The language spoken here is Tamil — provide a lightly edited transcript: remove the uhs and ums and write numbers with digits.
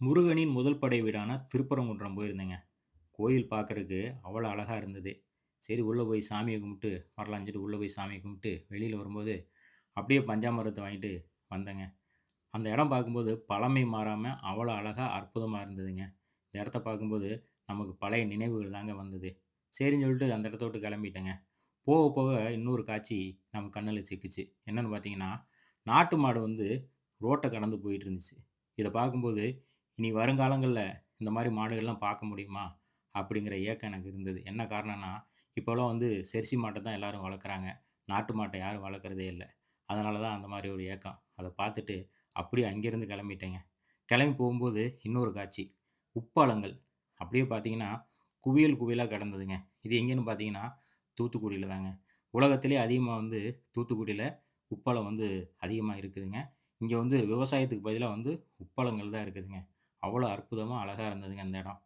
முருகனின் முதல் படை வீடான திருப்பரங்குன்றம் போயிருந்தேங்க. கோயில் பார்க்கறக்கு அவ்வளோ அழகா இருந்தது. சரி உள்ள போய் சாமிய கும்பிட்டு வரலான்னு சொல்லிட்டு உள்ள போய் சாமிய கும்பிட்டு வெளியில வரும்போது, அப்படியே பஞ்சாமிர்தத்த வாங்கிட்டு வந்தேங்க. அந்த இடம் பார்க்கும்போது பழமை மாறாம அவ்வளோ அழகா அற்புதமா இருந்ததுங்க. இந்த இடத்த பார்க்கும்போது நமக்கு பழைய நினைவுகள் தாங்க வந்தது. சரின்னு சொல்லிட்டு அந்த இடத்த விட்டு கிளம்பிட்டேங்க. போக போக இன்னொரு காட்சி நம்ம கண்ணுல சிக்குச்சு. என்னன்னு பார்த்தீங்கன்னா, நாட்டு மாடு வந்து ரோட்ட கடந்து போயிட்டு இருந்துச்சு. இத பார்க்கும்போது, இனி வருங்காலங்கள்ல இந்த மாரி மாடுகள்லாம் பார்க்க முடியுமா? அப்படிங்கிற ஏக்கம் எனக்கு இருந்தது. என்ன காரணம்னா, இப்போலாம் வந்து ஜெர்சி மாட்ட தான் எல்லாரும் வளர்க்குறாங்க. நாட்டு மாட்ட யாரும் வளர்க்குறதே இல்ல. அதனால தான் அந்த மாரி ஒரு ஏக்கம். அத பார்த்துட்டு அப்படியே அங்கேருந்து கிளம்பிட்டேங்க. கிளம்பி போகும்போது இன்னொரு காட்சி. உப்பளங்கள். அப்படியே பார்த்தீங்கன்னா, குவியல் குவியலா கிடந்ததுங்க. இது எங்கேன்னு பார்த்தீங்கன்னா, தூத்துக்குடியில தாங்க. உலகத்திலேயே அதிகமா வந்து தூத்துக்குடியில உப்பளம் வந்து அதிகமா இருக்குதுங்க. இங்க வந்து விவசாயத்துக்கு பதிலா வந்து உப்பளங்கள் தான் இருக்குதுங்க. அவ்வளோ அற்புதமா, அழகா இருந்ததுங்க அந்த இடம்.